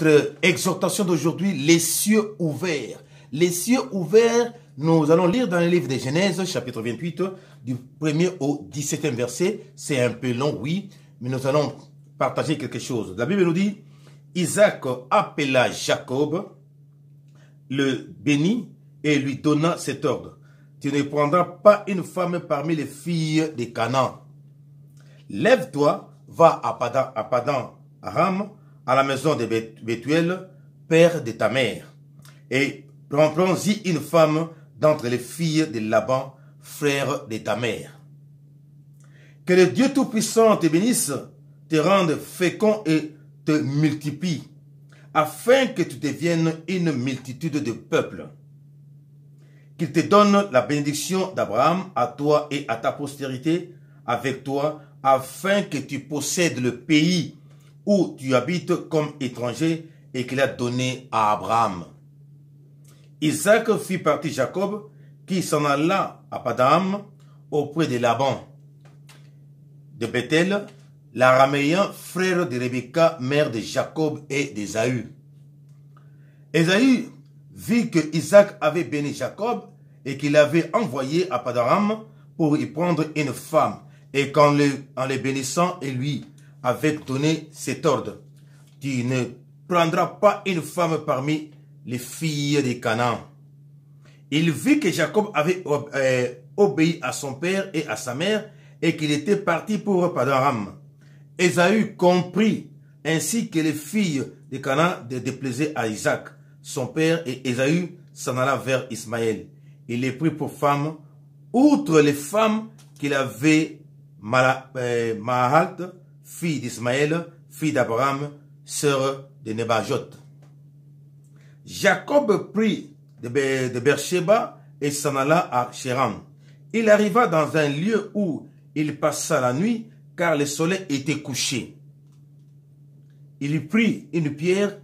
notre exhortation d'aujourd'hui, les cieux ouverts. Les cieux ouverts, nous allons lire dans le livre de Genèse, chapitre 28, du 1er au 17e verset. C'est un peu long, oui, mais nous allons partager quelque chose. La Bible nous dit, Isaac appela Jacob, le bénit et lui donna cet ordre. Tu ne prendras pas une femme parmi les filles de Canaan. Lève-toi, va à Padan Aram, à la maison de Bethuel, père de ta mère, et prends-y une femme d'entre les filles de Laban, frère de ta mère. Que le Dieu Tout-Puissant te bénisse, te rende fécond et te multiplie, afin que tu deviennes une multitude de peuples. Qu'il te donne la bénédiction d'Abraham à toi et à ta postérité avec toi, afin que tu possèdes le pays où tu habites comme étranger et qu'il a donné à Abraham. Isaac fit partir Jacob, qui s'en alla à Padam auprès de Laban, de Bethel, l'araméen, frère de Rebecca, mère de Jacob et d'Ésaü. Ésaü vit que Isaac avait béni Jacob et qu'il avait envoyé à Padaram pour y prendre une femme, et qu'en les bénissant, il lui avait donné cet ordre: tu ne prendras pas une femme parmi les filles de Canaan. Il vit que Jacob avait obéi à son père et à sa mère, et qu'il était parti pour Padaram. Ésaü comprit ainsi que les filles de Canaan déplaisaient à Isaac, son père, et Ésaü s'en alla vers Ismaël. Il les prit pour femmes, outre les femmes qu'il avait Mahalt, fille d'Ismaël, fille d'Abraham, sœur de Nebajot. Jacob prit de Beersheba et s'en alla à Chéran. Il arriva dans un lieu où il passa la nuit, car le soleil était couché. Il y prit une pierre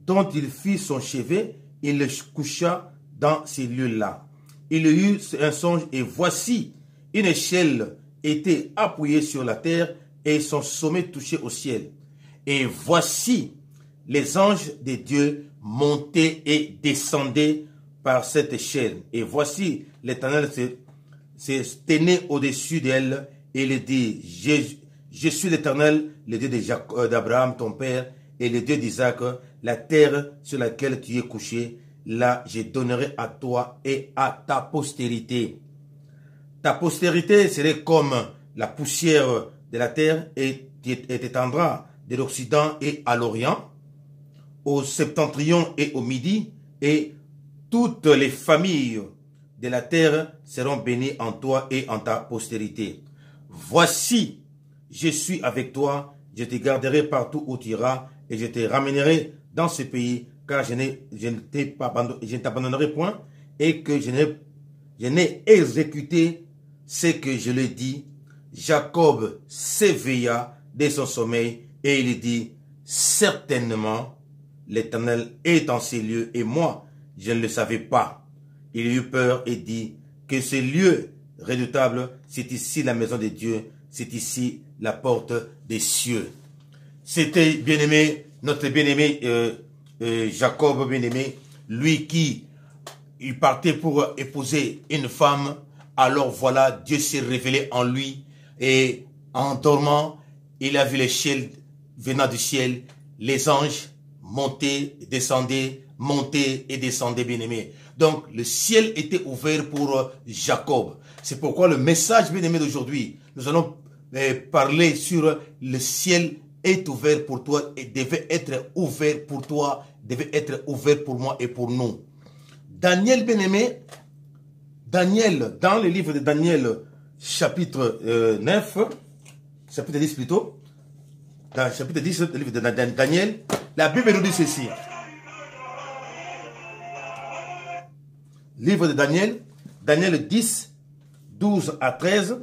dont il fit son chevet et le coucha dans ces lieux-là. Il eut un songe, et voici, une échelle était appuyée sur la terre et son sommet touchait au ciel. Et voici, les anges de Dieu montaient et descendaient par cette échelle. Et voici, l'Éternel se tenait au-dessus d'elle et il dit: je suis l'Éternel, le Dieu d'Abraham, ton père, et le Dieu d'Isaac. La terre sur laquelle tu es couché, là je donnerai à toi et à ta postérité. Ta postérité serait comme la poussière de la terre et t'étendra de l'Occident et à l'Orient, au septentrion et au midi, et toutes les familles de la terre seront bénies en toi et en ta postérité. Voici, je suis avec toi, je te garderai partout où tu iras, et je te ramènerai dans ce pays, car je ne t'abandonnerai point, et que je n'ai exécuté ce que je lui dis. Jacob s'éveilla de son sommeil, et il dit: certainement, l'Éternel est en ces lieux, et moi, je ne le savais pas. Il eut peur et dit que ce lieu redoutable, c'est ici la maison de Dieu, c'est ici la porte des cieux. C'était bien-aimé, notre bien-aimé Jacob, bien-aimé, lui qui il partait pour épouser une femme. Alors voilà, Dieu s'est révélé en lui, et en dormant, il a vu l'échelle venant du ciel, les anges montaient, descendaient, montaient et descendaient, bien-aimé. Donc le ciel était ouvert pour Jacob. C'est pourquoi le message, bien-aimé, d'aujourd'hui, nous allons parler sur le ciel est ouvert pour toi et devait être ouvert pour toi, devait être ouvert pour moi et pour nous. Daniel, bien-aimé, Daniel, dans le livre de Daniel, chapitre 9, chapitre 10 plutôt, dans le chapitre 10, le livre de Daniel, la Bible nous dit ceci. Livre de Daniel, Daniel 10, 12 à 13,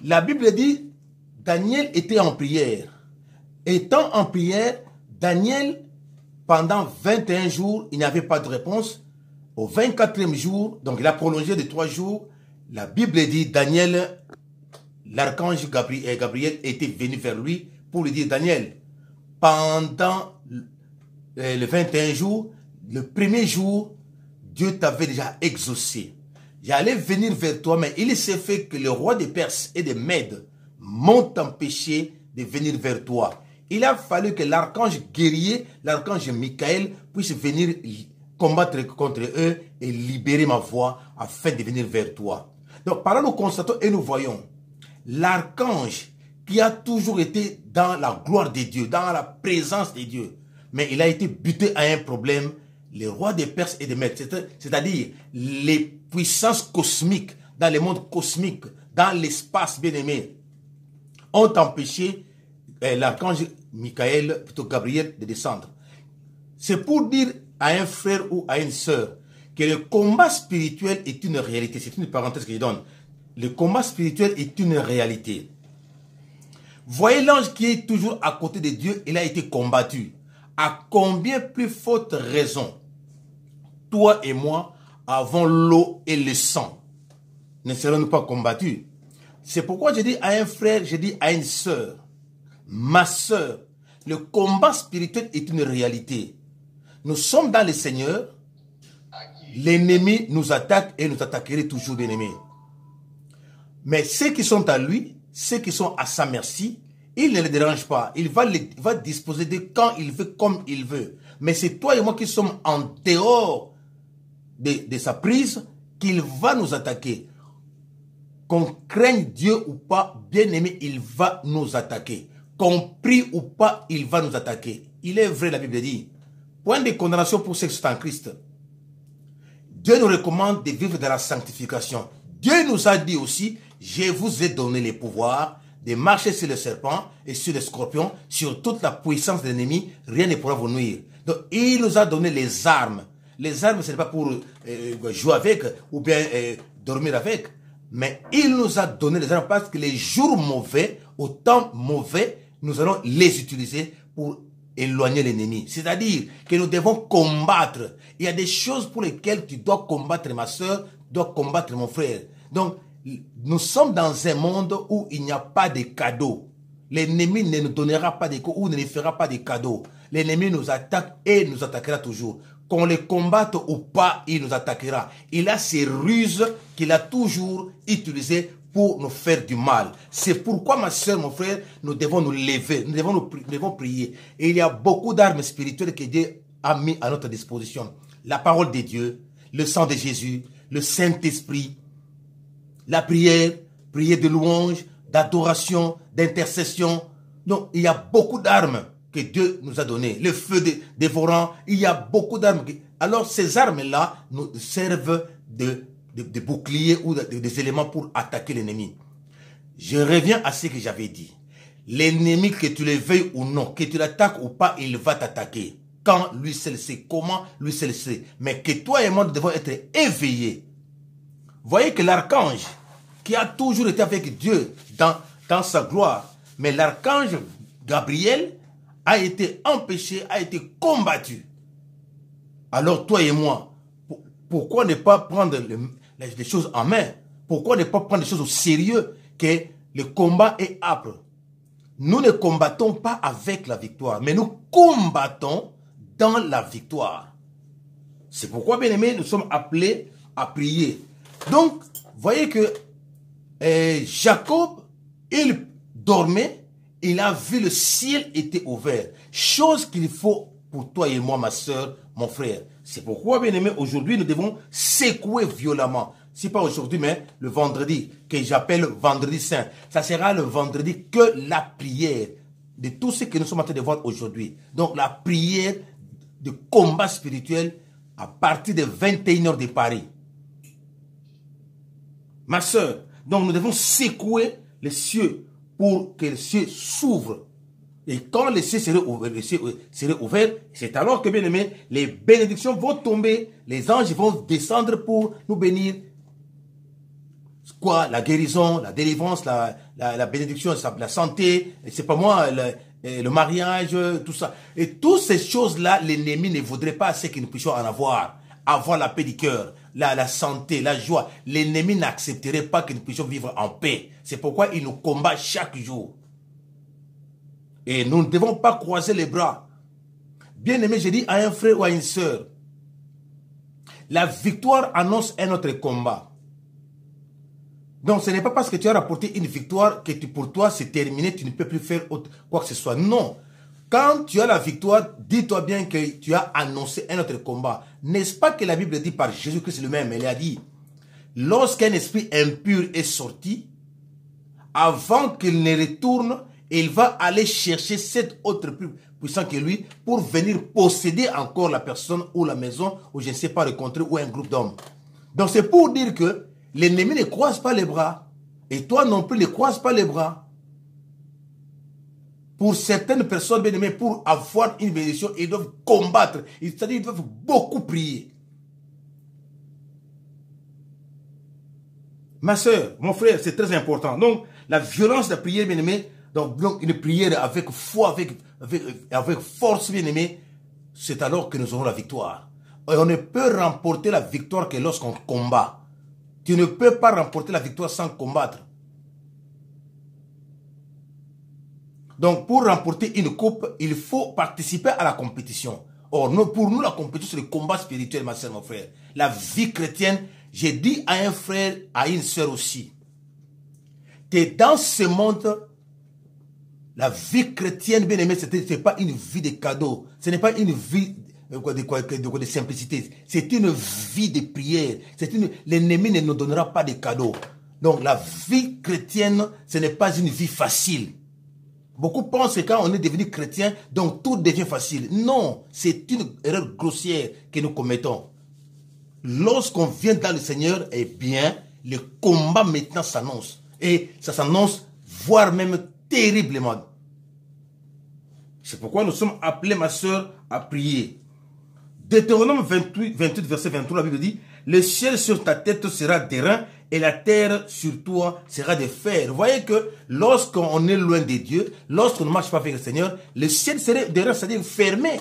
la Bible dit, Daniel était en prière. Étant en prière, Daniel, pendant 21 jours, il n'avait pas de réponse. Au 24e jour, donc il a prolongé de 3 jours, la Bible dit, Daniel, l'archange Gabriel était venu vers lui pour lui dire: Daniel, pendant le 21 jours, le premier jour, Dieu t'avait déjà exaucé. J'allais venir vers toi, mais il s'est fait que le roi des Perses et des Mèdes m'ont empêché de venir vers toi. Il a fallu que l'archange guerrier, l'archange Michael, puisse venir combattre contre eux et libérer ma voix afin de venir vers toi. Donc, par là, nous constatons et nous voyons l'archange qui a toujours été dans la gloire de Dieu, dans la présence de Dieu. Mais il a été buté à un problème. Les rois des Perses et des Mèdes, c'est-à-dire les puissances cosmiques, dans le monde cosmique, dans l'espace bien-aimé, ont empêché l'archange Michael, plutôt Gabriel, de descendre. C'est pour dire à un frère ou à une sœur que le combat spirituel est une réalité. C'est une parenthèse que je donne. Le combat spirituel est une réalité. Voyez l'ange qui est toujours à côté de Dieu, il a été combattu. À combien plus forte raison, toi et moi avons l'eau et le sang, ne serons-nous pas combattus? C'est pourquoi je dis à un frère, je dis à une sœur, ma sœur, le combat spirituel est une réalité. Nous sommes dans le Seigneur, l'ennemi nous attaque et nous attaquerait toujours, bien-aimés. Mais ceux qui sont à lui, ceux qui sont à sa merci, il ne les dérange pas. Il va disposer de quand il veut, comme il veut. Mais c'est toi et moi qui sommes en dehors de sa prise qu'il va nous attaquer. Qu'on craigne Dieu ou pas, bien-aimé, il va nous attaquer. Qu'on prie ou pas, il va nous attaquer. Il est vrai, la Bible dit. Point de condamnation pour ceux qui sont en Christ. Dieu nous recommande de vivre dans la sanctification. Dieu nous a dit aussi, je vous ai donné les pouvoirs de marcher sur le serpent et sur les scorpions, sur toute la puissance de l'ennemi, rien ne pourra vous nuire. Donc, il nous a donné les armes. Les armes, ce n'est pas pour jouer avec ou bien dormir avec, mais il nous a donné les armes parce que les jours mauvais, au temps mauvais, nous allons les utiliser pour éloigner l'ennemi. C'est-à-dire que nous devons combattre. Il y a des choses pour lesquelles tu dois combattre, ma soeur, tu dois combattre, mon frère. Donc, nous sommes dans un monde où il n'y a pas de cadeaux. L'ennemi ne nous donnera pas de cadeaux ou ne nous fera pas de cadeaux. L'ennemi nous attaque et nous attaquera toujours. Qu'on le combatte ou pas, il nous attaquera. Il a ces ruses qu'il a toujours utilisées pour nous faire du mal. C'est pourquoi, ma soeur, mon frère, nous devons nous lever, nous devons prier. Et il y a beaucoup d'armes spirituelles que Dieu a mis à notre disposition. La parole de Dieu, le sang de Jésus, le Saint-Esprit, la prière, prière de louange, d'adoration, d'intercession. Donc, il y a beaucoup d'armes que Dieu nous a données. Le feu dévorant, il y a beaucoup d'armes. Alors, ces armes-là nous servent de boucliers ou des éléments pour attaquer l'ennemi. Je reviens à ce que j'avais dit. L'ennemi, que tu le veuilles ou non, que tu l'attaques ou pas, il va t'attaquer. Quand lui seul sait, comment lui seul sait. Mais que toi et moi, nous devons être éveillés. Voyez que l'archange, qui a toujours été avec Dieu dans sa gloire, mais l'archange Gabriel a été empêché, a été combattu. Alors toi et moi, pourquoi ne pas prendre les choses en main? Pourquoi ne pas prendre les choses au sérieux que le combat est âpre? Nous ne combattons pas avec la victoire, mais nous combattons dans la victoire. C'est pourquoi, bien aimés, nous sommes appelés à prier. Donc, voyez que Jacob, il dormait, il a vu le ciel était ouvert. Chose qu'il faut pour toi et moi, ma soeur, mon frère. C'est pourquoi, bien aimé, aujourd'hui, nous devons secouer violemment. Si pas aujourd'hui, mais le vendredi, que j'appelle vendredi saint. Ça sera le vendredi que la prière de tout ce que nous sommes en train de voir aujourd'hui. Donc, la prière de combat spirituel à partir de 21h de Paris. Ma soeur, donc nous devons secouer les cieux pour que les cieux s'ouvrent. Et quand les cieux seraient ouverts, c'est alors que, bien aimé, les bénédictions vont tomber, les anges vont descendre pour nous bénir. Quoi? La guérison, la délivrance, la bénédiction, la santé, c'est pas moi, le mariage, tout ça. Et toutes ces choses-là, l'ennemi ne voudrait pas assez que nous puissions en avoir. Avoir la paix du cœur, la santé, la joie. L'ennemi n'accepterait pas que nous puissions vivre en paix. C'est pourquoi il nous combat chaque jour. Et nous ne devons pas croiser les bras. Bien-aimé, j'ai dit à un frère ou à une sœur, la victoire annonce un autre combat. Donc, ce n'est pas parce que tu as rapporté une victoire que pour toi, c'est terminé, tu ne peux plus faire quoi que ce soit. Non. Quand tu as la victoire, dis-toi bien que tu as annoncé un autre combat. N'est-ce pas que la Bible dit par Jésus-Christ lui-même, elle a dit, lorsqu'un esprit impur est sorti, avant qu'il ne retourne, il va aller chercher cet autre plus puissant que lui pour venir posséder encore la personne ou la maison ou je ne sais pas le contrée ou un groupe d'hommes. Donc c'est pour dire que l'ennemi ne croise pas les bras et toi non plus ne croise pas les bras. Pour certaines personnes, bien aimées, pour avoir une bénédiction, ils doivent combattre, c'est-à-dire ils doivent beaucoup prier. Ma soeur, mon frère, c'est très important. Donc, la violence de la prière, bien aimé, donc une prière avec foi, avec force, bien aimé, c'est alors que nous aurons la victoire. Et on ne peut remporter la victoire que lorsqu'on combat. Tu ne peux pas remporter la victoire sans combattre. Donc, pour remporter une coupe, il faut participer à la compétition. Or, pour nous, la compétition, c'est le combat spirituel, ma soeur, mon frère. La vie chrétienne, j'ai dit à un frère, à une soeur aussi, tu es dans ce monde, la vie chrétienne, bien aimée, ce n'est pas une vie de cadeaux. Ce n'est pas une vie de simplicité. C'est une vie de prière. L'ennemi ne nous donnera pas de cadeaux. Donc, la vie chrétienne, ce n'est pas une vie facile. Beaucoup pensent que quand on est devenu chrétien, donc tout devient facile. Non, c'est une erreur grossière que nous commettons. Lorsqu'on vient dans le Seigneur, eh bien, le combat maintenant s'annonce. Et ça s'annonce, voire même terriblement. C'est pourquoi nous sommes appelés, ma soeur, à prier. Deutéronome 28, verset 23, la Bible dit, « Le ciel sur ta tête sera d'airain et la terre sur toi sera de fer. » Vous voyez que lorsqu'on est loin de Dieu, lorsqu'on ne marche pas avec le Seigneur, le ciel serait d'airain, c'est-à-dire fermé.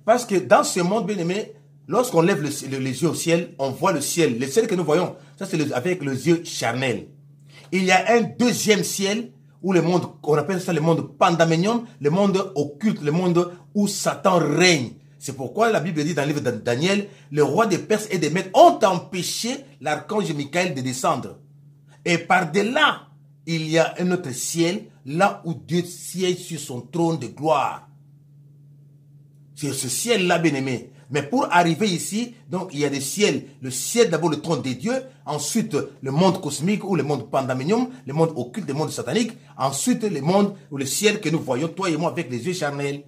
Parce que dans ce monde, bien aimé, lorsqu'on lève les yeux au ciel, on voit le ciel. Le ciel que nous voyons, ça c'est avec les yeux charnels. Il y a un deuxième ciel, où le monde, on appelle ça le monde pandamonium, le monde occulte, le monde où Satan règne. C'est pourquoi la Bible dit dans le livre de Daniel, le roi des Perses et des Mèdes ont empêché l'archange Michael de descendre. Et par-delà, il y a un autre ciel, là où Dieu siège sur son trône de gloire. C'est ce ciel-là, bien-aimé. Mais pour arriver ici, donc il y a des ciels. Le ciel, d'abord le trône des dieux. Ensuite, le monde cosmique ou le monde pandamonium, le monde occulte, le monde satanique. Ensuite, le monde ou le ciel que nous voyons, toi et moi, avec les yeux charnels.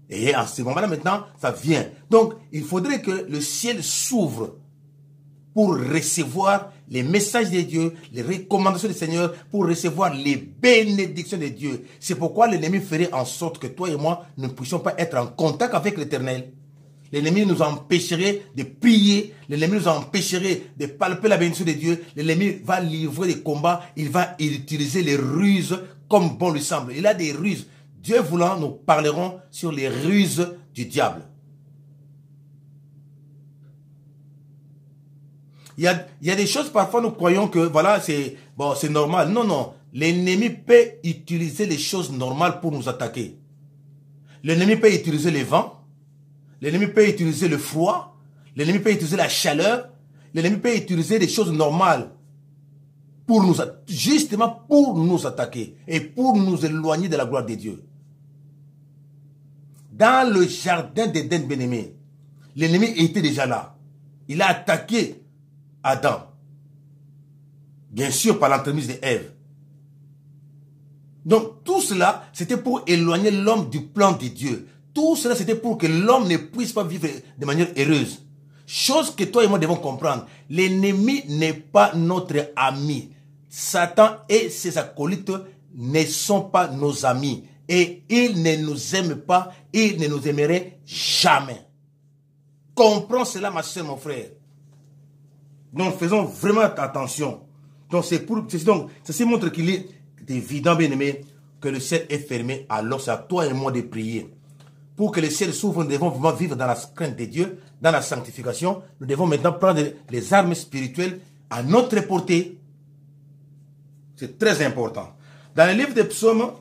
Et en ce moment-là, maintenant, ça vient. Donc, il faudrait que le ciel s'ouvre pour recevoir les messages de Dieu, les recommandations du Seigneur, pour recevoir les bénédictions de Dieu. C'est pourquoi l'ennemi ferait en sorte que toi et moi ne puissions pas être en contact avec l'Éternel. L'ennemi nous empêcherait de prier, l'ennemi nous empêcherait de palper la bénédiction de Dieu, l'ennemi va livrer des combats, il va utiliser les ruses comme bon lui semble. Il a des ruses. Dieu voulant, nous parlerons sur les ruses du diable. Il y a des choses, parfois nous croyons que voilà, c'est bon, c'est normal. Non, non. L'ennemi peut utiliser les choses normales pour nous attaquer. L'ennemi peut utiliser les vents. L'ennemi peut utiliser le froid. L'ennemi peut utiliser la chaleur. L'ennemi peut utiliser des choses normales pour nous, justement pour nous attaquer et pour nous éloigner de la gloire de Dieu. Dans le jardin d'Éden, bien-aimé, l'ennemi était déjà là. Il a attaqué Adam. Bien sûr, par l'entremise d'Ève. Donc, tout cela, c'était pour éloigner l'homme du plan de Dieu. Tout cela, c'était pour que l'homme ne puisse pas vivre de manière heureuse. Chose que toi et moi devons comprendre. L'ennemi n'est pas notre ami. Satan et ses acolytes ne sont pas nos amis. Et ils ne nous aiment pas. Ils ne nous aimeraient jamais. Comprends cela, ma soeur, mon frère. Donc, faisons vraiment attention. Donc, ceci montre qu'il est évident, bien aimé, que le ciel est fermé. Alors, c'est à toi et moi de prier. Pour que le ciel s'ouvre, nous devons vraiment vivre dans la crainte de Dieu, dans la sanctification. Nous devons maintenant prendre les armes spirituelles à notre portée. C'est très important. Dans le livre des psaumes,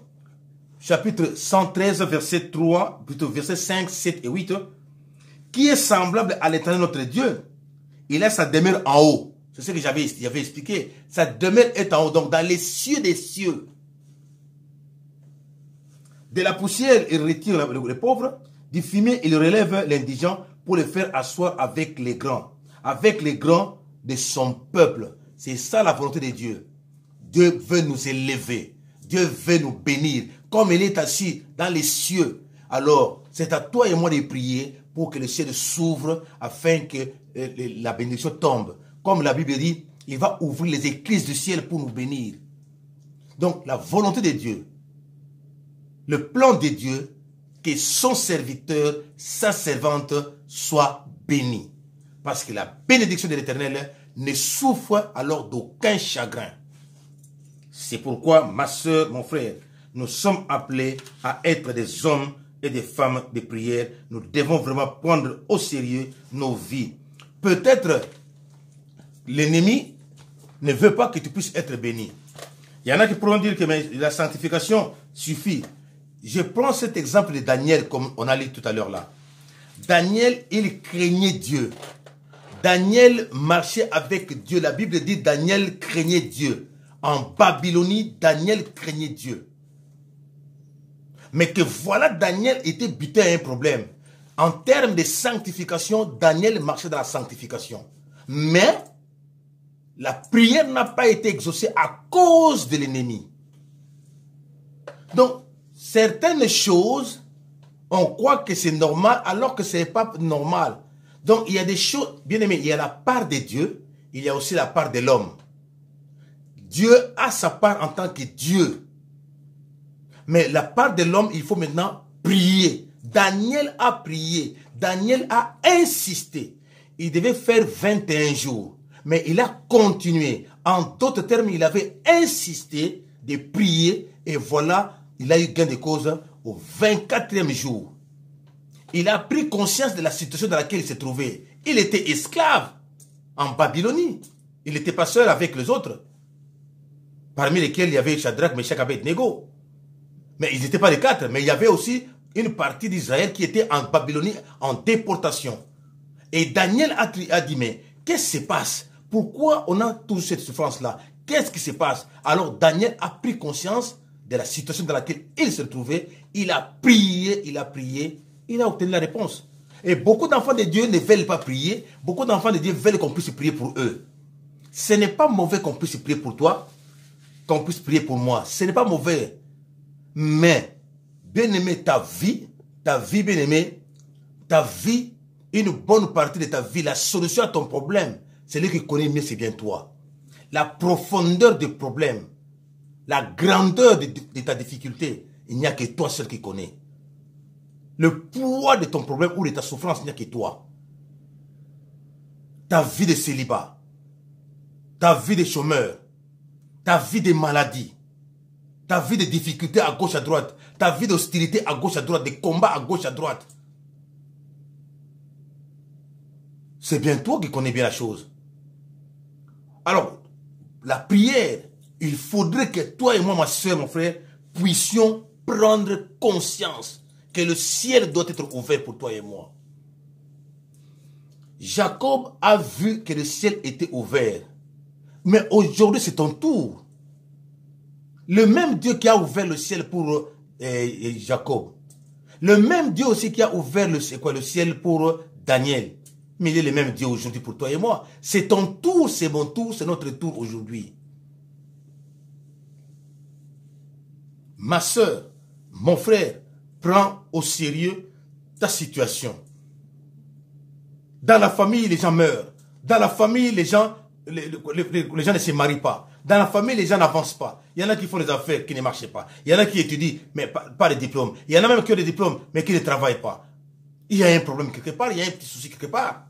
chapitre 113, verset 3, plutôt verset 5, 7 et 8, qui est semblable à l'Éternel notre Dieu. Il a sa demeure en haut. C'est ce que j'avais expliqué. Sa demeure est en haut, donc dans les cieux des cieux. De la poussière, il retire les pauvres. Du fumier, il relève l'indigent pour le faire asseoir avec les grands. Avec les grands de son peuple. C'est ça la volonté de Dieu. Dieu veut nous élever. Dieu veut nous bénir. Comme il est assis dans les cieux. Alors, c'est à toi et moi de prier pour que le ciel s'ouvre afin que la bénédiction tombe. Comme la Bible dit, il va ouvrir les écluses du ciel pour nous bénir. Donc, la volonté de Dieu, le plan de Dieu, que son serviteur, sa servante, soit béni. Parce que la bénédiction de l'Éternel ne souffre alors d'aucun chagrin. C'est pourquoi, ma soeur, mon frère, nous sommes appelés à être des hommes et des femmes de prière. Nous devons vraiment prendre au sérieux nos vies. Peut-être l'ennemi ne veut pas que tu puisses être béni. Il y en a qui pourront dire que la sanctification suffit. Je prends cet exemple de Daniel, comme on a lu tout à l'heure là. Daniel, il craignait Dieu. Daniel marchait avec Dieu. La Bible dit Daniel craignait Dieu. En Babylonie, Daniel craignait Dieu. Mais que voilà, Daniel était buté à un problème. En termes de sanctification, Daniel marchait dans la sanctification. Mais la prière n'a pas été exaucée à cause de l'ennemi. Donc, certaines choses, on croit que c'est normal alors que ce n'est pas normal. Donc, il y a des choses, bien aimé, il y a la part de Dieu, il y a aussi la part de l'homme. Dieu a sa part en tant que Dieu. Mais la part de l'homme, il faut maintenant prier. Daniel a prié. Daniel a insisté. Il devait faire 21 jours. Mais il a continué. En d'autres termes, il avait insisté de prier. Et voilà, il a eu gain de cause au 24e jour. Il a pris conscience de la situation dans laquelle il se trouvait. Il était esclave en Babylonie. Il n'était pas seul avec les autres. Parmi lesquels il y avait Shadrach, Meshach, Abednego. Mais ils n'étaient pas les 4. Mais il y avait aussi une partie d'Israël qui était en Babylonie en déportation. Et Daniel a dit, mais qu'est-ce qui se passe? Pourquoi on a toute cette souffrance-là? Qu'est-ce qui se passe? Alors Daniel a pris conscience de la situation dans laquelle il se trouvait. Il a prié, il a obtenu la réponse. Et beaucoup d'enfants de Dieu ne veulent pas prier. Beaucoup d'enfants de Dieu veulent qu'on puisse prier pour eux. Ce n'est pas mauvais qu'on puisse prier pour toi, qu'on puisse prier pour moi. Ce n'est pas mauvais. Mais, bien-aimé, ta vie, bien-aimé, ta vie, une bonne partie de ta vie, la solution à ton problème, c'est lui qui connaît mieux, c'est bien toi. La profondeur du problème, la grandeur de ta difficulté, il n'y a que toi seul qui connais. Le poids de ton problème ou de ta souffrance, il n'y a que toi. Ta vie de célibat, ta vie de chômeur, ta vie de maladie, ta vie de difficultés à gauche à droite, ta vie d'hostilité à gauche à droite, de combats à gauche à droite. C'est bien toi qui connais bien la chose. Alors, la prière, il faudrait que toi et moi, ma soeur, mon frère, puissions prendre conscience que le ciel doit être ouvert pour toi et moi. Jacob a vu que le ciel était ouvert. Mais aujourd'hui, c'est ton tour. Le même Dieu qui a ouvert le ciel pour Jacob. Le même Dieu aussi qui a ouvert le ciel pour Daniel. Mais il est le même Dieu aujourd'hui pour toi et moi. C'est ton tour, c'est mon tour, c'est notre tour aujourd'hui. Ma soeur, mon frère, prends au sérieux ta situation. Dans la famille, les gens meurent. Dans la famille, les gens ne se marient pas. Dans la famille, les gens n'avancent pas. Il y en a qui font des affaires qui ne marchent pas. Il y en a qui étudient, mais pas de diplôme. Il y en a même qui ont des diplômes, mais qui ne travaillent pas. Il y a un problème quelque part, il y a un petit souci quelque part.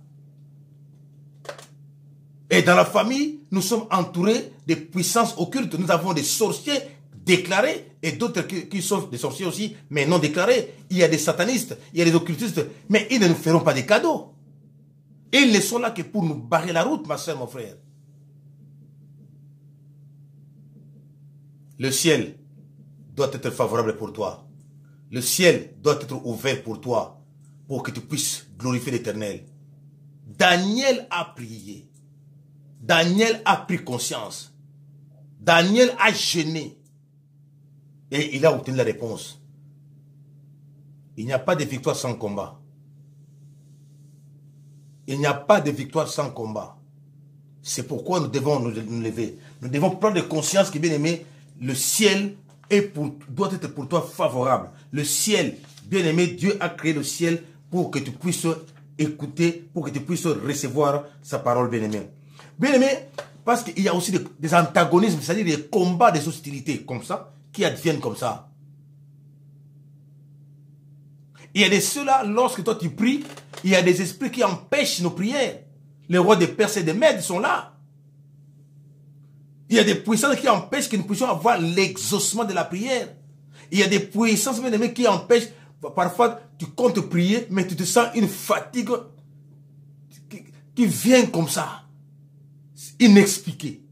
Et dans la famille, nous sommes entourés de puissances occultes. Nous avons des sorciers déclarés et d'autres qui sont des sorciers aussi, mais non déclarés. Il y a des satanistes, il y a des occultistes, mais ils ne nous feront pas des cadeaux. Ils ne sont là que pour nous barrer la route, ma soeur, mon frère. Le ciel doit être favorable pour toi. Le ciel doit être ouvert pour toi, pour que tu puisses glorifier l'Éternel. Daniel a prié. Daniel a pris conscience. Daniel a jeûné. Et il a obtenu la réponse. Il n'y a pas de victoire sans combat. Il n'y a pas de victoire sans combat. C'est pourquoi nous devons nous lever. Nous devons prendre conscience que, bien aimé, le ciel doit être pour toi favorable. Le ciel, bien aimé, Dieu a créé le ciel pour que tu puisses écouter, pour que tu puisses recevoir sa parole, bien aimé. Bien aimé, parce qu'il y a aussi des antagonismes, c'est-à-dire des combats, des hostilités comme ça, qui adviennent comme ça. Il y a de ceux-là, lorsque toi tu pries, il y a des esprits qui empêchent nos prières. Les rois des Perses et des Mèdes sont là. Il y a des puissances qui empêchent que nous puissions avoir l'exaucement de la prière. Il y a des puissances, bien aimé, qui empêchent, parfois tu comptes prier, mais tu te sens une fatigue qui vient comme ça, inexpliquée.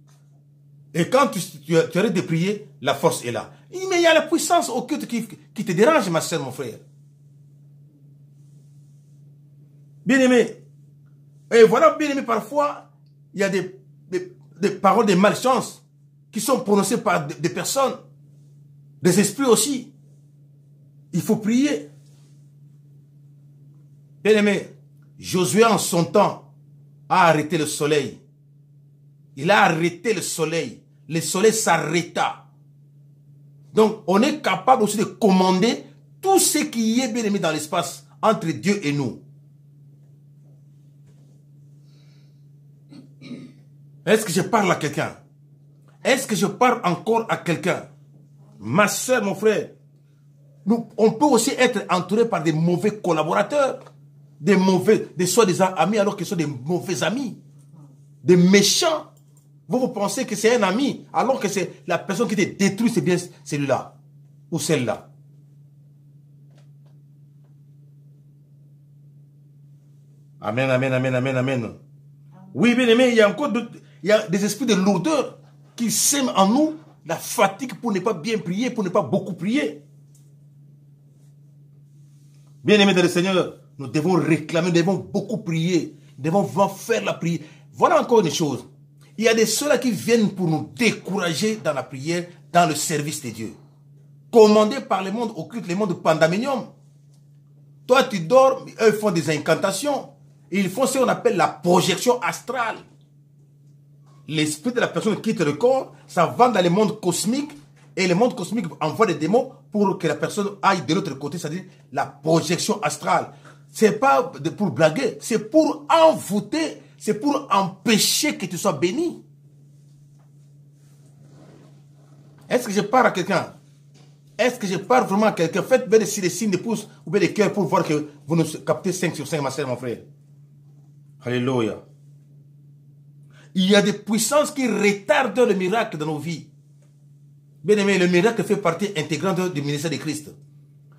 Et quand tu arrêtes de prier, la force est là. Mais il y a la puissance occulte qui te dérange, ma soeur, mon frère. Bien aimé. Et voilà, bien aimé, parfois, il y a des paroles de malchance qui sont prononcées par des personnes, des esprits aussi. Il faut prier. Bien aimé, Josué en son temps a arrêté le soleil. Il a arrêté le soleil. Le soleil s'arrêta. Donc, on est capable aussi de commander tout ce qui est, bien aimé, dans l'espace entre Dieu et nous. Est-ce que je parle à quelqu'un? Est-ce que je parle encore à quelqu'un? Ma soeur, mon frère, on peut aussi être entouré par des mauvais collaborateurs, des soi-disant amis alors qu'ils sont des mauvais amis, des méchants. Vous pensez que c'est un ami alors que c'est la personne qui te détruit, c'est bien celui-là ou celle-là. Amen, amen, amen, amen, amen. Oui, bien aimé, il y a encore des esprits de lourdeur qui sèment en nous la fatigue pour ne pas bien prier, pour ne pas beaucoup prier. Bien aimé dans le Seigneur, nous devons réclamer, nous devons beaucoup prier, nous devons faire la prière. Voilà encore une chose. Il y a des ceux-là qui viennent pour nous décourager dans la prière, dans le service de Dieu. Commandés par le monde occulte, le monde pandaminium. Toi, tu dors, eux font des incantations. Ils font ce qu'on appelle la projection astrale. L'esprit de la personne quitte le corps, ça va dans le monde cosmique, et le monde cosmique envoie des démons pour que la personne aille de l'autre côté, c'est-à-dire la projection astrale. Ce n'est pas pour blaguer, c'est pour envoûter, c'est pour empêcher que tu sois béni. Est-ce que je parle à quelqu'un? Est-ce que je parle vraiment à quelqu'un? Faites bien des signes de pouce ou bien des cœurs pour voir que vous nous captez 5 sur 5, ma soeur, mon frère. Alléluia. Il y a des puissances qui retardent le miracle dans nos vies. Bien aimé, le miracle fait partie intégrante du ministère de Christ.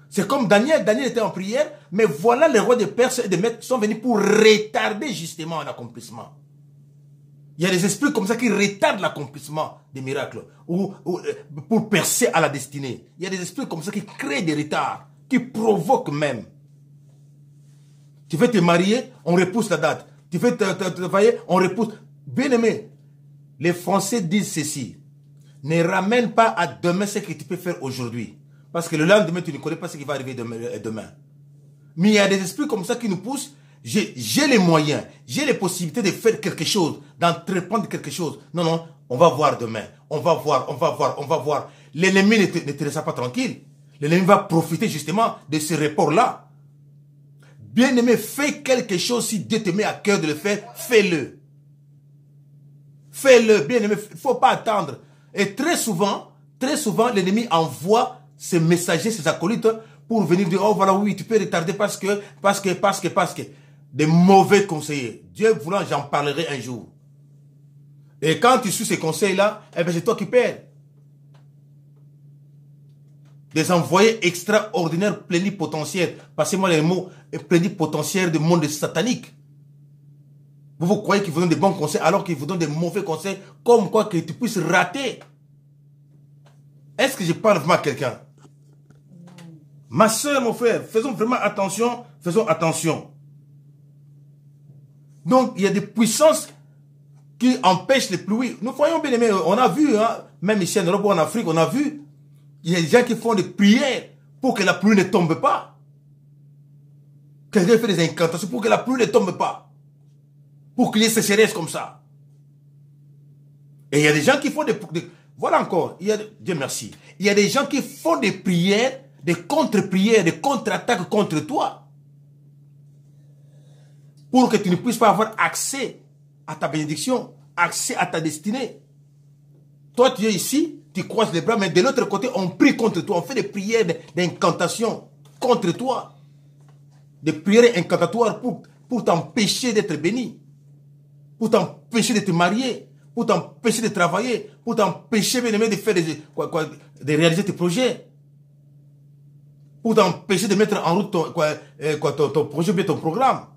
C'est comme Daniel. Daniel était en prière, mais voilà les rois des Perses et des Mèdes sont venus pour retarder justement l'accomplissement. Il y a des esprits comme ça qui retardent l'accomplissement des miracles ou pour percer à la destinée. Il y a des esprits comme ça qui créent des retards, qui provoquent même. Tu veux te marier, on repousse la date. Tu veux travailler, on repousse. Bien aimé, les Français disent ceci. Ne ramène pas à demain ce que tu peux faire aujourd'hui. Parce que le lendemain, tu ne connais pas ce qui va arriver demain. Mais il y a des esprits comme ça qui nous poussent. J'ai les moyens, j'ai les possibilités de faire quelque chose, d'entreprendre quelque chose. Non, non, on va voir demain. On va voir, on va voir, on va voir. L'ennemi ne te laissera pas tranquille. L'ennemi va profiter justement de ce report-là. Bien-aimé, fais quelque chose si Dieu te met à cœur de le faire, fais-le. Fais-le, bien-aimé, il ne faut pas attendre. Et très souvent, l'ennemi envoie ses messagers, ses acolytes, pour venir dire, oh voilà, oui, tu peux retarder parce que. Des mauvais conseillers. Dieu voulant, j'en parlerai un jour. Et quand tu suis ces conseils-là, eh bien c'est toi qui perds. Des envoyés extraordinaires, plénipotentiaires. Passez-moi les mots, plénipotentiaires du monde satanique. Vous croyez qu'ils vous donnent des bons conseils alors qu'ils vous donnent des mauvais conseils, comme quoi que tu puisses rater. Est-ce que je parle vraiment à quelqu'un? Ma soeur, mon frère, faisons vraiment attention, faisons attention. Donc, il y a des puissances qui empêchent les pluies. Nous voyons bien aimé, on a vu, hein, même ici en Europe ou en Afrique, on a vu, il y a des gens qui font des prières pour que la pluie ne tombe pas. Quelqu'un fait des incantations pour que la pluie ne tombe pas. Pour qu'il y ait sécheresse comme ça. Et il y a des gens qui font voilà encore, Dieu merci. Il y a des gens qui font des prières, des contre-prières, des contre-attaques contre toi. Pour que tu ne puisses pas avoir accès à ta bénédiction, accès à ta destinée. Toi, tu es ici, tu croises les bras, mais de l'autre côté, on prie contre toi. On fait des prières d'incantation contre toi. Des prières incantatoires pour t'empêcher d'être béni. Pour t'empêcher de te marier. Pour t'empêcher de travailler. Pour t'empêcher, bien aimé, de faire de réaliser tes projets. Pour t'empêcher de mettre en route ton projet, bien ton programme.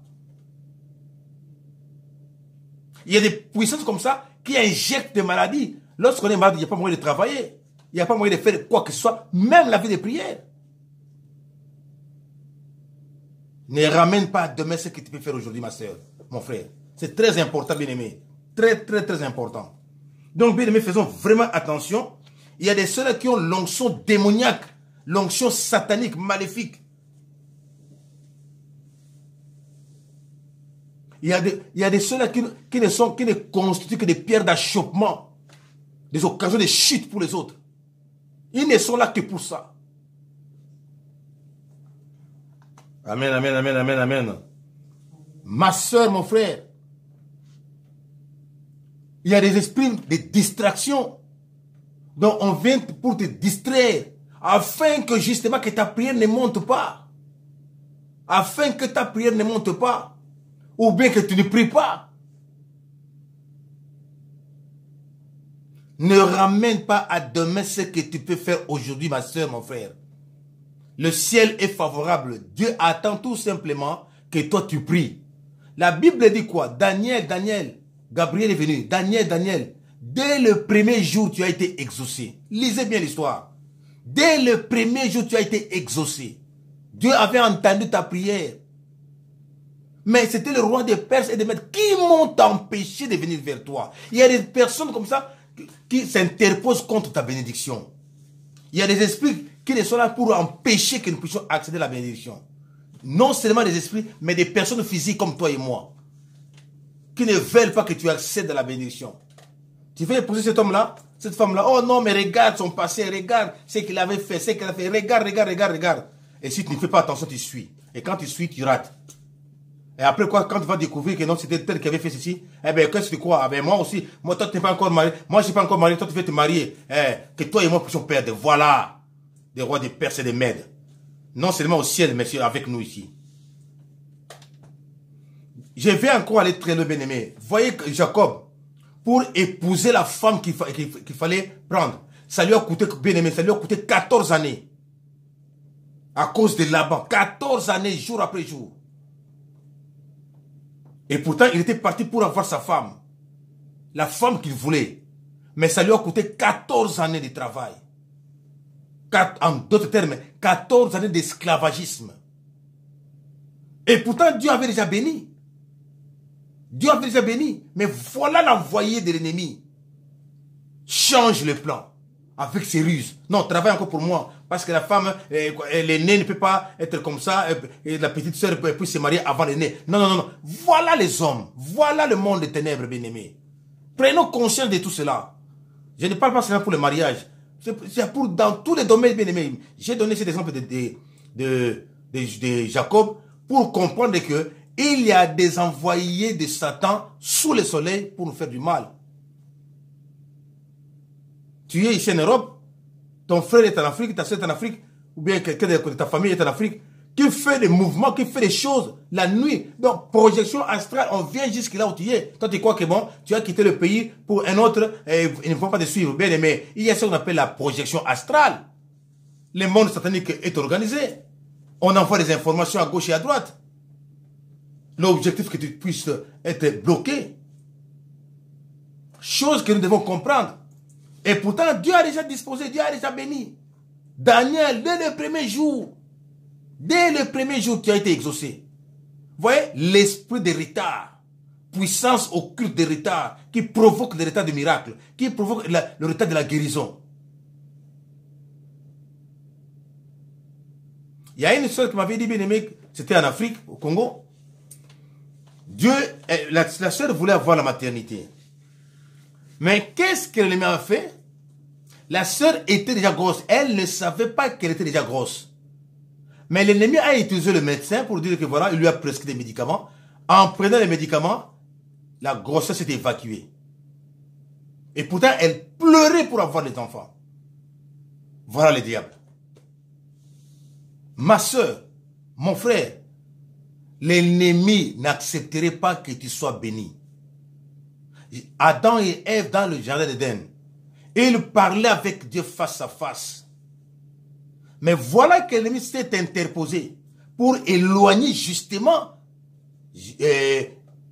Il y a des puissances comme ça qui injectent des maladies. Lorsqu'on est malade, il n'y a pas moyen de travailler. Il n'y a pas moyen de faire quoi que ce soit, même la vie de prière. Ne ramène pas demain ce que tu peux faire aujourd'hui, ma soeur, mon frère. C'est très important, bien aimé. Très, très, très important. Donc, bien aimé, faisons vraiment attention. Il y a des ceux qui ont l'onction démoniaque, l'onction satanique, maléfique. Il y a des ceux-là qui ne constituent que des pierres d'achoppement, des occasions de chute pour les autres. Ils ne sont là que pour ça. Amen, amen, amen, amen, amen. Ma soeur, mon frère, il y a des esprits de distraction dont on vient pour te distraire afin que justement que ta prière ne monte pas. Afin que ta prière ne monte pas. Ou bien que tu ne pries pas. Ne ramène pas à demain ce que tu peux faire aujourd'hui, ma soeur, mon frère. Le ciel est favorable. Dieu attend tout simplement que toi tu pries. La Bible dit quoi? Daniel, Gabriel est venu. Daniel, dès le premier jour tu as été exaucé. Lisez bien l'histoire. Dès le premier jour tu as été exaucé. Dieu avait entendu ta prière. Mais c'était le roi des Perses et des Mèdes qui m'ont empêché de venir vers toi. Il y a des personnes comme ça qui s'interposent contre ta bénédiction. Il y a des esprits qui ne sont là pour empêcher que nous puissions accéder à la bénédiction. Non seulement des esprits, mais des personnes physiques comme toi et moi. Qui ne veulent pas que tu accèdes à la bénédiction. Tu veux épouser cet homme-là, cette femme-là. Oh non, mais regarde son passé, regarde ce qu'il avait fait, ce qu'elle a fait. Regarde. Et si tu ne fais pas attention, tu suis. Et quand tu suis, tu rates. Et après quoi, quand tu vas découvrir que non, c'était tel qui avait fait ceci, eh bien, qu'est-ce que tu crois? Eh bien, moi aussi, toi, tu n'es pas encore marié. Moi, je ne suis pas encore marié, toi, tu veux te marier. Que toi et moi puissions perdre. Voilà. Des rois, des Perses et des Mèdes. Non seulement au ciel, mais avec nous ici. Je vais encore aller très loin, bien-aimé. Voyez que Jacob, pour épouser la femme qu'il fallait prendre, ça lui a coûté, bien-aimé, ça lui a coûté 14 années. À cause de Laban. 14 années, jour après jour. Et pourtant, il était parti pour avoir sa femme. La femme qu'il voulait. Mais ça lui a coûté 14 années de travail. En d'autres termes, 14 années d'esclavagisme. Et pourtant, Dieu avait déjà béni. Dieu avait déjà béni. Mais voilà l'envoyé de l'ennemi. Change le plan. Avec ses ruses. Non, travaille encore pour moi. Parce que la femme, l'aîné ne peut pas être comme ça. Et la petite sœur peut se marier avant l'aîné. Non. Voilà les hommes. Voilà le monde des ténèbres, bien-aimés. Prenons conscience de tout cela. Je ne parle pas seulement pour le mariage. C'est pour dans tous les domaines, bien-aimés. J'ai donné cet exemple de Jacob pour comprendre que il y a des envoyés de Satan sous le soleil pour nous faire du mal. Tu es ici en Europe, ton frère est en Afrique, ta soeur est en Afrique, ou bien quelqu'un de ta famille est en Afrique, qui fait des mouvements, qui fait des choses la nuit. Donc, projection astrale, on vient jusque là où tu es. Toi, tu crois que bon, tu as quitté le pays pour un autre, et ils ne vont pas te suivre. Bien aimé, il y a ce qu'on appelle la projection astrale. Le monde satanique est organisé. On envoie des informations à gauche et à droite. L'objectif que tu puisses être bloqué. Chose que nous devons comprendre. Et pourtant, Dieu a déjà disposé, Dieu a déjà béni. Daniel, dès le premier jour, Dès le premier jour, tu as été exaucé. Vous voyez, l'esprit de retard, puissance occulte de retard, qui provoque le retard de miracle, qui provoque le retard de la guérison. Il y a une soeur qui m'avait dit, bien aimé, c'était en Afrique, au Congo. La soeur voulait avoir la maternité. Mais qu'est-ce que l'ennemi a fait? La soeur était déjà grosse. Elle ne savait pas qu'elle était déjà grosse. Mais l'ennemi a utilisé le médecin pour dire que voilà, il lui a prescrit des médicaments. En prenant les médicaments, la grossesse s'est évacuée. Et pourtant, elle pleurait pour avoir les enfants. Voilà le diable. Ma soeur, mon frère, l'ennemi n'accepterait pas que tu sois béni. Adam et Ève dans le jardin d'Éden, ils parlaient avec Dieu face à face. Mais voilà que l'ennemi s'est interposé pour éloigner justement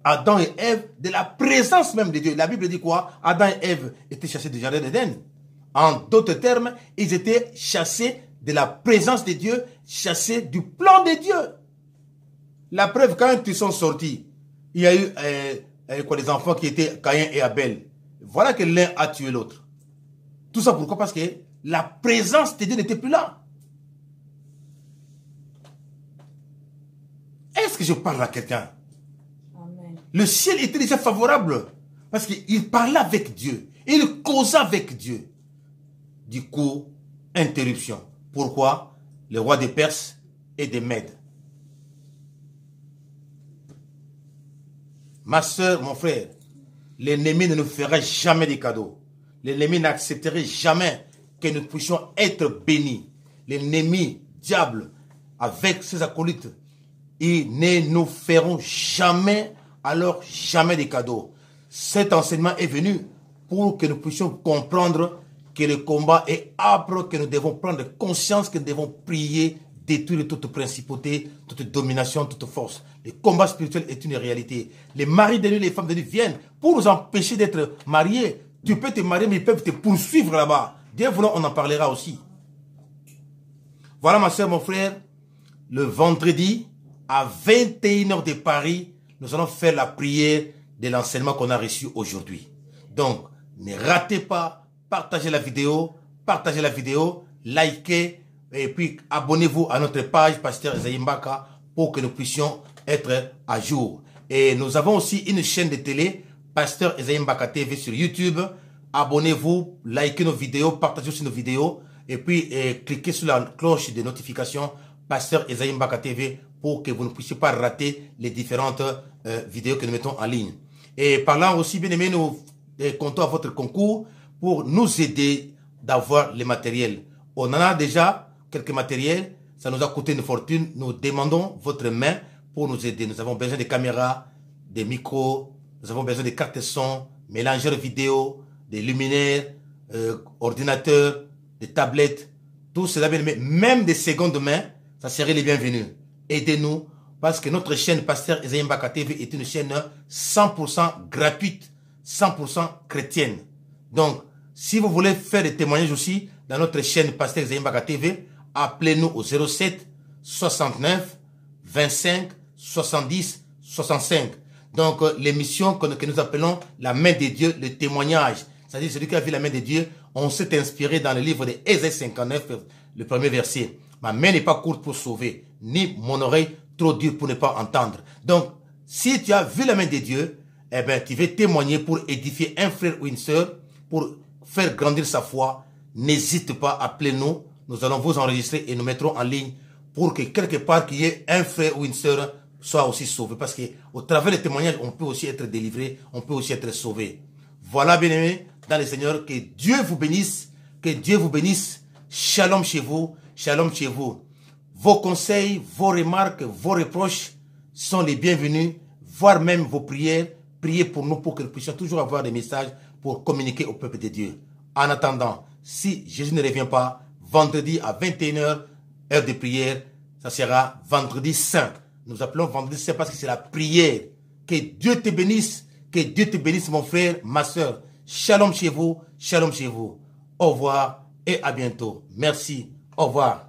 Adam et Ève de la présence même de Dieu. La Bible dit quoi? Adam et Ève étaient chassés du jardin d'Éden. En d'autres termes, ils étaient chassés de la présence de Dieu, chassés du plan de Dieu. La preuve, quand ils sont sortis, il y a eu des enfants qui étaient Caïn et Abel. Voilà que l'un a tué l'autre. Tout ça pourquoi? Parce que la présence de Dieu n'était plus là. Est-ce que je parle à quelqu'un? Le ciel était déjà favorable. Parce qu'il parlait avec Dieu. Il causait avec Dieu. Du coup, interruption. Pourquoi? Le roi des Perses et des Mèdes. Ma soeur, mon frère, l'ennemi ne nous ferait jamais des cadeaux. L'ennemi n'accepterait jamais que nous puissions être bénis. L'ennemi, diable, avec ses acolytes, ils ne nous feront jamais, alors jamais des cadeaux. Cet enseignement est venu pour que nous puissions comprendre que le combat est âpre, que nous devons prendre conscience, que nous devons prier, détruire toute principauté, toute domination, toute force. Le combat spirituel est une réalité. Les maris de nuit, les femmes de nuit viennent pour nous empêcher d'être mariés. Tu peux te marier, mais ils peuvent te poursuivre là-bas. Dieu voulant, on en parlera aussi. Voilà ma soeur, mon frère. Le vendredi, à 21h de Paris, nous allons faire la prière de l'enseignement qu'on a reçu aujourd'hui. Donc, ne ratez pas, partagez la vidéo, likez, et puis abonnez-vous à notre page Pasteur Esaïe Mbaka pour que nous puissions être à jour. Et nous avons aussi une chaîne de télé, Pasteur Esaïe Mbaka TV sur YouTube. Abonnez-vous, likez nos vidéos, partagez aussi nos vidéos et puis cliquez sur la cloche de notification Pasteur Esaïe Mbaka TV pour que vous ne puissiez pas rater les différentes vidéos que nous mettons en ligne. Et parlant aussi, bien aimé, nous comptons à votre concours pour nous aider d'avoir les matériels. On en a déjà quelques matériels, ça nous a coûté une fortune. Nous demandons votre main pour nous aider. Nous avons besoin de caméras, des micros, nous avons besoin de cartes son, mélangeurs vidéo, des luminaires, ordinateurs, des tablettes, tout cela, bien aimé, même des secondes mains, ça serait les bienvenus. Aidez-nous, parce que notre chaîne Pasteur Esaïe Mbaka TV est une chaîne 100% gratuite, 100% chrétienne. Donc, si vous voulez faire des témoignages aussi dans notre chaîne Pasteur Esaïe Mbaka TV, appelez-nous au 07 69 25 70 65. Donc, l'émission que nous appelons la main de Dieu, le témoignage. C'est-à-dire, celui qui a vu la main de Dieu, on s'est inspiré dans le livre de Ésaïe 59, le premier verset. Ma main n'est pas courte pour sauver, ni mon oreille trop dure pour ne pas entendre. Donc, si tu as vu la main de Dieu, eh bien, tu veux témoigner pour édifier un frère ou une sœur, pour faire grandir sa foi, n'hésite pas, appelez-nous. Nous allons vous enregistrer et nous mettrons en ligne pour que quelque part qu'il y ait un frère ou une sœur soit aussi sauvé. Parce qu'au travers des témoignages, on peut aussi être délivré, on peut aussi être sauvé. Voilà, bien-aimés, dans le Seigneur, que Dieu vous bénisse, que Dieu vous bénisse. Shalom chez vous, shalom chez vous. Vos conseils, vos remarques, vos reproches sont les bienvenus, voire même vos prières. Priez pour nous pour que nous puissions toujours avoir des messages pour communiquer au peuple de Dieu. En attendant, si Jésus ne revient pas, vendredi à 21h, heure de prière, ça sera vendredi saint. Nous appelons vendredi saint parce que c'est la prière. Que Dieu te bénisse, mon frère, ma soeur. Shalom chez vous, shalom chez vous. Au revoir et à bientôt. Merci, au revoir.